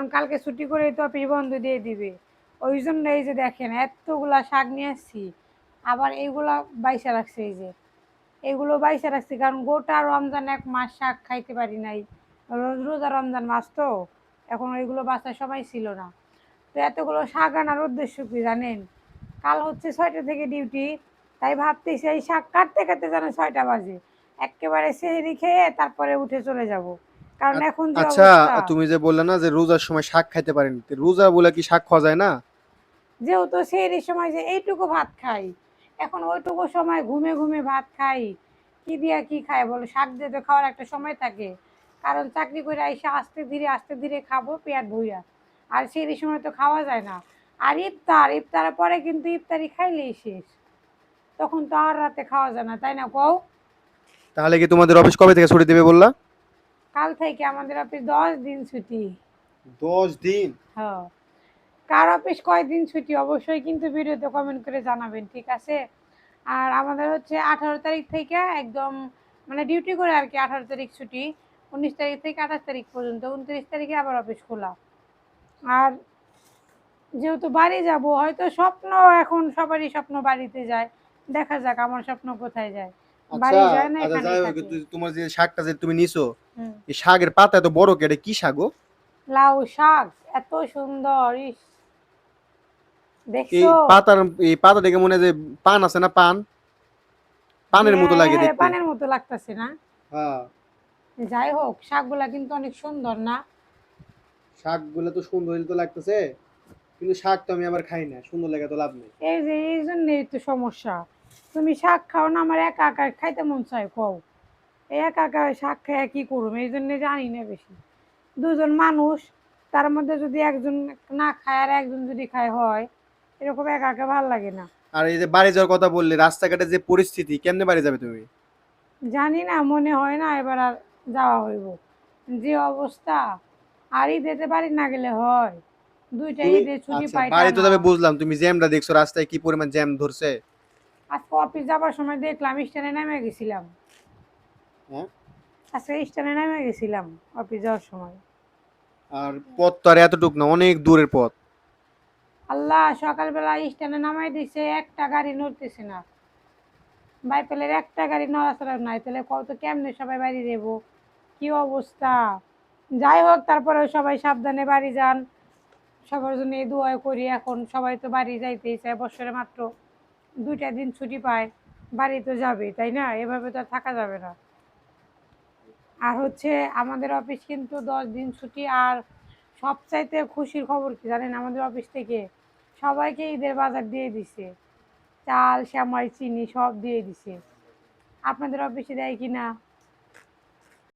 কারণ কালকে ছুটি করে তো অফিস বন্ধ দিয়ে দিবে। ওই জন্য এই যে দেখেন এতগুলা শাক নিয়ে আসছি, আবার এইগুলা বাইসা রাখছে, এই যে এগুলো বাইসা রাখছি কারণ গোটা রমজান 1 মাস শাক খাইতে পারি নাই। রোজা রমজান মাস তো, এখন ওইগুলো বাসার সময় ছিল না। তো এতগুলো শাক আনার উদ্দেশ্য কি জানেন? কাল হচ্ছে 6টা থেকে ডিউটি, তাই ভাবতেছি এই শাক কাটতে কাটতে যেন 6টা বাজে, একেবারে সেহরি খেয়ে তারপরে উঠে চলে যাব, কারণ এখন যে আচ্ছা, অবস্থা। তুমি যে বললে না যে রোজার সময় শাক খাইতে পারেন, তো রোজা বলে কি শাক খাওয়া যায় না? যেহেতু সেহরির সময় যে এইটুকু ভাত খাই, এখন ওইটুকু সময় ঘুমে ঘুমে ভাত খাই, কি দিয়া কি খায় বলো? শাক দিয়ে তো খাওয়ার একটা সময় থাকে, কারণ চাকরি করে এসে আস্তে ধীরে খাবো পেট ভুইয়া, আর সেহরির সময় তো খাওয়া যায় না। আর ইফতারের পরে কিন্তু ইফতারি খাইলেই শেষ, তখন তো আর রাতে খাওয়া যায় না, তাই না কও? তাহলে কি তোমাদের অফিস কবে থেকে ছুটি দিবে বললা? কাল থেকে আমাদের অফিস 10 দিন ছুটি। 10 দিন? হ্যাঁ, কার অফিস কয়দিন ছুটি অবশ্যই কিন্তু ভিডিওতে কমেন্ট করে জানাবেন, ঠিক আছে? আর আমাদের হচ্ছে 18 তারিখ থেকে একদম মানে ডিউটি করে আর কি, 18 তারিখ ছুটি, 19 তারিখ থেকে 28 তারিখ পর্যন্ত, 29 তারিখে আবার অফিস খোলা। আর যেহেতু বাড়ি যাব, হয়তো স্বপ্ন, এখন সবারই স্বপ্ন বাড়িতে যায়, দেখা যাক আমার স্বপ্ন কোথায় যায়। আচ্ছা, বাড়ি যায় না, আচ্ছা, যাই এখানেই হোক, থাকে। তোমার যে শাকটা যে তুমি নিছো, হুম। এই শাকের পাতা এত বড় কে? এটা কি শাক গো? লাউ শাক, এত সুন্দর, ইস, এই দেখছো? পাতার, এই পাতা দেখে মনে হয় যে পান আছে না, পান, পানের মতো হ্যাঁ লাগে হ্যাঁ, দেখতে। পানের মতো লাগতেছে না? হ্যাঁ। যাই হোক, শাকগুলা কিন্তু অনেক সুন্দর না? শাকগুলো তো সুন্দর তো লাগতেছে, কিন্তু শাক তো আমি আবার খাই না, সুন্দর লাগে তো লাভ নেই। এই যে এই জন্যই তো সমস্যা, তুমি শাক খাও না, আমার একা একা খাইতে মন চায় কও, এই একা একা শাক খাইয়া কি করুম, এই জন্য জানি না বেশি। দুজন মানুষ, তার মধ্যে যদি একজন না খায় আর একজন যদি খায় হয়, এরকম একা একা ভাল লাগে না। আর এই যে বাড়ি যাওয়ার কথা বললে, রাস্তাঘাটে যে পরিস্থিতি, কেমনে বাড়ি যাবে তুমি? জানি না, মনে হয় না এবার আর যাওয়া হইব, যে অবস্থা। আর ঈদেতে বাড়ি না গেলে হয়? দুইটা তুমি, ঈদে ছুটি আচ্ছা, পাই বাড়ি তো টানা। যাবে বুঝলাম, তুমি জ্যামটা দেখছো, রাস্তায় কি পরিমাণ জ্যাম ধরছে। আজকে অফিস যাবার সময় দেখলাম স্ট্যান্ডে নেমে গেছিলাম, হ্যাঁ। আজকে স্ট্যান্ডে নেমে গেছিলাম অফিস যাওয়ার সময়। আর পথ তো আর এতটুক না, অনেক দূরের পথ। আল্লাহ, সকালবেলা স্ট্যান্ডে নামাই দিছে, একটা গাড়ি নড়তেছে না, বাইপেলের একটা গাড়ি নড়াচড়া নাই, তাহলে কত কেমনে সবাই বাড়ি যাবো, কি অবস্থা। যাই হোক, তারপরে সবাই সাবধানে বাড়ি যান, সবার জন্য এই দোয়া করি। এখন সবাই তো বাড়ি যাইতেই চায়, বছরে মাত্র 2টা দিন ছুটি পায়, বাড়ি তো যাবে, তাই না? এভাবে তো আর থাকা যাবে না। আর হচ্ছে আমাদের অফিস কিন্তু 10 দিন ছুটি। আর সবচাইতে খুশির খবর কি জানেন? আমাদের অফিস থেকে সবাইকে ঈদের বাজার দিয়ে দিছে, চাল, সেমাই, চিনি সব দিয়ে দিছে। আপনাদের অফিসে দেয় কি না?